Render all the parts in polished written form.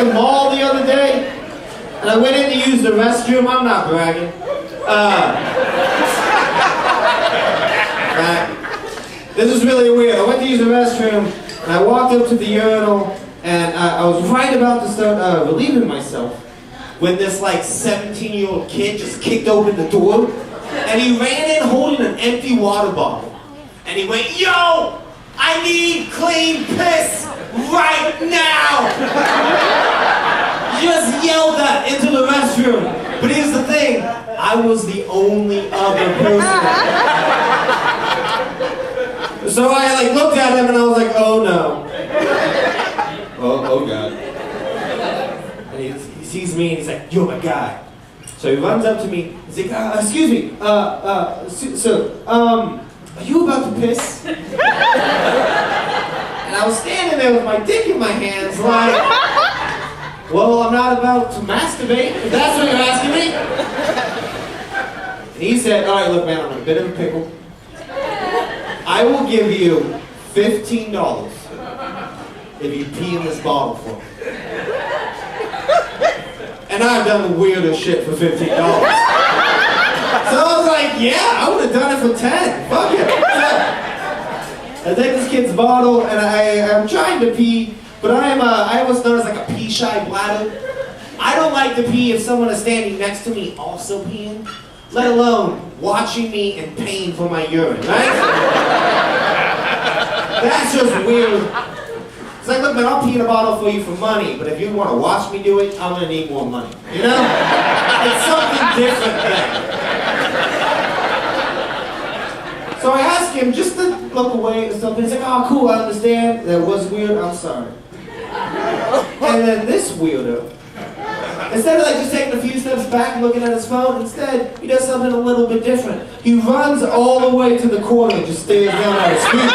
the mall the other day, and I went in to use the restroom. I'm not bragging. This is really weird. I went to use the restroom, and I walked up to the urinal, and I was right about to start relieving myself when this like 17-year-old kid just kicked open the door, and he ran in holding an empty water bottle, and he went, "Yo, I need clean piss right now!" Just yelled that into the restroom. But here's the thing, I was the only other person. So I like looked at him and I was like, "Oh no. Oh God." And he sees me and he's like, "You're my guy." So he runs up to me, he's like, "Excuse me, sir, are you about to piss?" And I was standing there with my dick in my hands like, "Well, I'm not about to masturbate, if that's what you're asking me." And he said, "All right, look man, I'm in a bit of a pickle. I will give you $15 if you pee in this bottle for me." And I've done the weirdest shit for $15. So I was like, yeah, I would have done it for 10. Fuck it. So I take this kid's bottle and I'm trying to pee, but I have what's known as like a pee-shy bladder. I don't like to pee if someone is standing next to me also peeing, let alone watching me in pain for my urine, right? That's just weird. It's like, look man, I'll pee in a bottle for you for money, but if you want to watch me do it, I'm going to need more money. You know? It's something different then. So I asked him just to look away or something. He's like, "Oh cool, I understand. That was weird, I'm sorry." And then this weirdo, instead of like just taking a few steps back and looking at his phone, instead he does something a little bit different. He runs all the way to the corner and just stares down at his feet.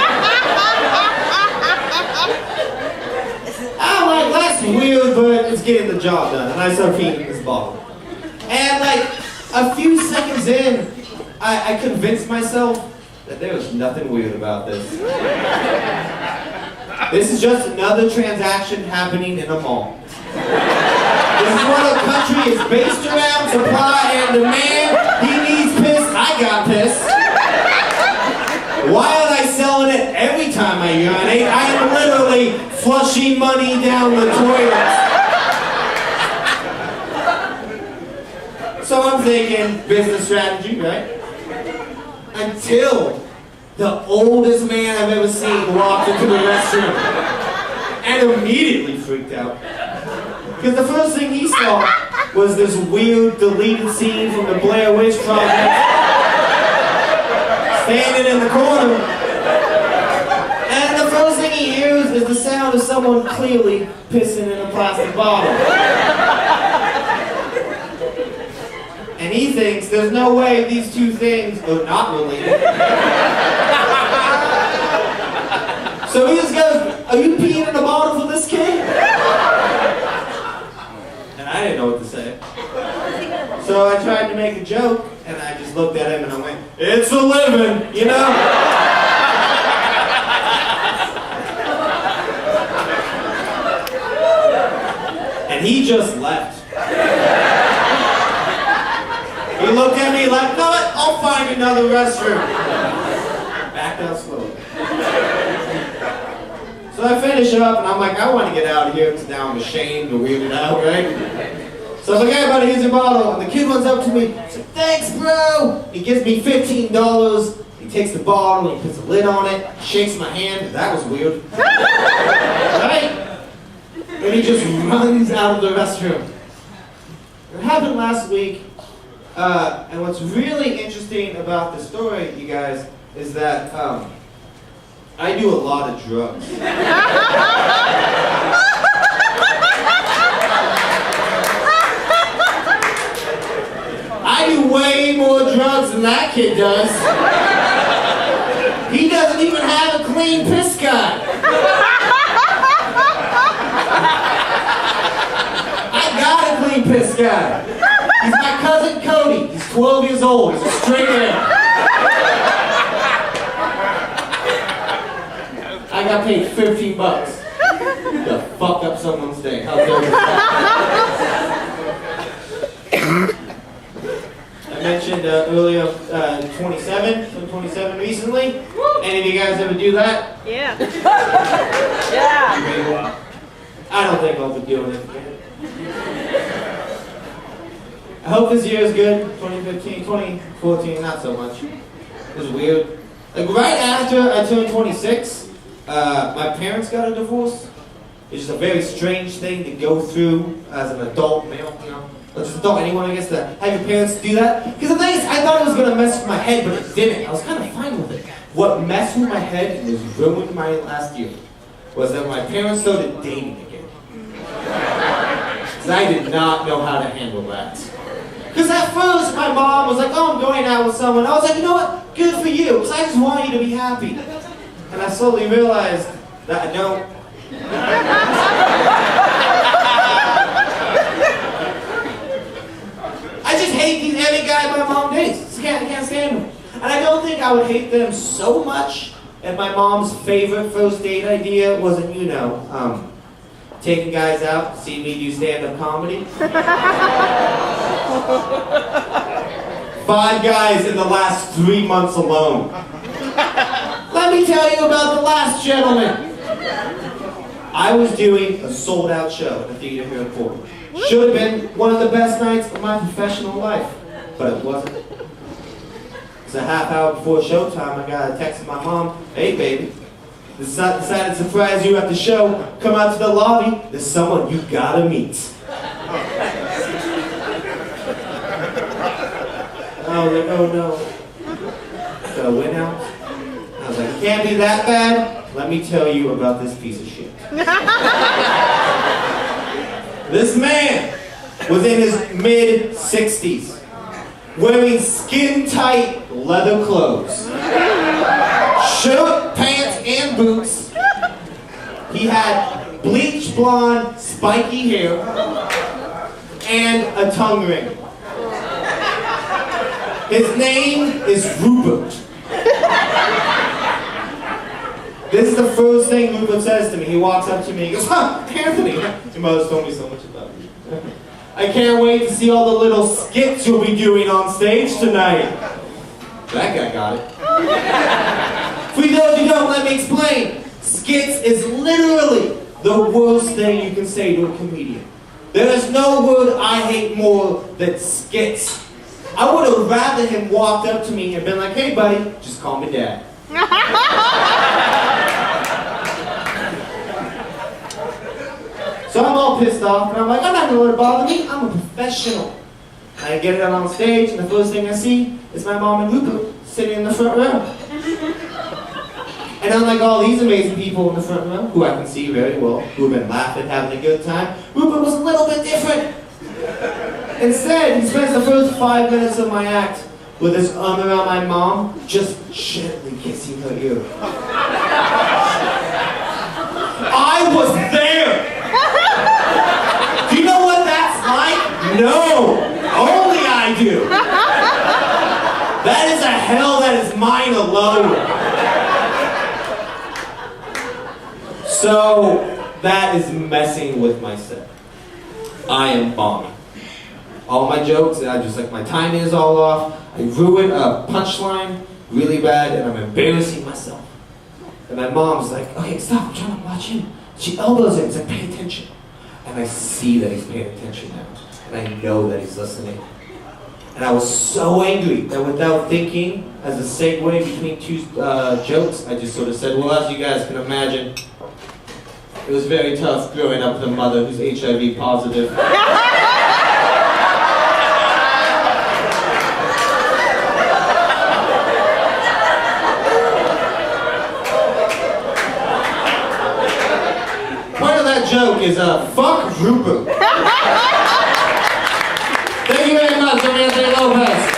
I'm like, that's weird, but it's getting the job done. And I start peeing this bottle. And like a few seconds in, I convinced myself that there was nothing weird about this. This is just another transaction happening in a mall. This is what our country is based around, supply and demand. He needs piss, I got piss. Why are they selling it every time I urinate? I am literally flushing money down the toilet. So I'm thinking business strategy, right? Until the oldest man I've ever seen walked into the restroom and immediately freaked out. Because the first thing he saw was this weird deleted scene from the Blair Witch Project standing in the corner. And the first thing he hears is the sound of someone clearly pissing in a plastic bottle. And he thinks there's no way these two things are not related. So he just goes, "Are you peeing in a bottle for this kid?" And I didn't know what to say. So I tried to make a joke, and I just looked at him and I went, "It's a living, you know?" And he just left. He looked at me like, "No, I'll find another restroom." Backed out slowly. So I finish up and I'm like, I want to get out of here because now I'm ashamed or weirded out, right? So I was like, "Hey buddy, here's your bottle." And the kid runs up to me, he's like, "Thanks bro." He gives me $15. He takes the bottle, he puts a lid on it, shakes my hand. That was weird. Right? And he just runs out of the restroom. It happened last week. And what's really interesting about the story, you guys, is that I do a lot of drugs. I do way more drugs than that kid does. He doesn't even have a clean piss guy. I got a clean piss guy. He's my cousin Cody. He's 12 years old. He's a straight man. I got paid $15. To fuck up someone's day. How dare you? I mentioned earlier 27, so 27 recently. Any of you guys ever do that? Yeah. Yeah. I don't think I'll be doing it again. I hope this year is good. 2015, 2014, not so much. It was weird. Like right after I turned 26, my parents got a divorce. It's just a very strange thing to go through as an adult male, you know. Or just adult anyone, I guess, to have your parents do that. Because the thing is, I thought it was going to mess with my head, but it didn't. I was kind of fine with it. What messed with my head and was ruined my last year was that my parents started dating again. Because I did not know how to handle that. Because at first, my mom was like, oh, I'm going out with someone. I was like, you know what? Good for you, because I just want you to be happy. And I slowly realized that I don't. I just hate every guy my mom dates. I can't stand them. And I don't think I would hate them so much if my mom's favorite first date idea wasn't, you know, taking guys out, seeing me do stand-up comedy. 5 guys in the last 3 months alone. Let me tell you about the last gentleman. I was doing a sold-out show at the theater here in Portland. Should have been one of the best nights of my professional life, but it wasn't. It's a half hour before showtime. I got a text from my mom. Hey, baby, decided to surprise you at the show. Come out to the lobby. There's someone you gotta meet. I was like, oh no. So I went out. I was like, it can't be that bad. Let me tell you about this piece of shit. This man was in his mid-60s, wearing skin-tight leather clothes, shirt, pants, and boots. He had bleach blonde, spiky hair, and a tongue ring. His name is Rupert. This is the first thing Rupert says to me. He walks up to me, he goes, Anthony, your mother's told me so much about you. I can't wait to see all the little skits you'll be doing on stage tonight. That guy got it. For those who don't, let me explain. Skits is literally the worst thing you can say to a comedian. There is no word I hate more than skits. I would have rather him walked up to me and been like, hey buddy, just call me Dad. So I'm all pissed off, and I'm like, I'm not gonna let it bother me, I'm a professional. I get it out on stage, and the first thing I see is my mom and Rupert sitting in the front row. And unlike all these amazing people in the front row, who I can see very well, who have been laughing, having a good time, Rupert was a little bit different. Instead, he spends the first 5 minutes of my act with his arm around my mom, just gently kissing her ear. I was there! Do you know what that's like? No! Only I do! That is a hell that is mine alone. So, that is messing with my set. I am bombing. All my jokes, I just like my timing is all off. I ruin a punchline really bad, and I'm embarrassing myself. And my mom's like, okay, stop, I'm trying to watch him. She elbows him, it's like, pay attention. And I see that he's paying attention now. And I know that he's listening. And I was so angry that without thinking, as a segue between two jokes, I just sort of said, well, as you guys can imagine, it was very tough growing up with a mother who's HIV positive. Joke is fuck Rupert. Thank you very much, I'm Anthony Lopez.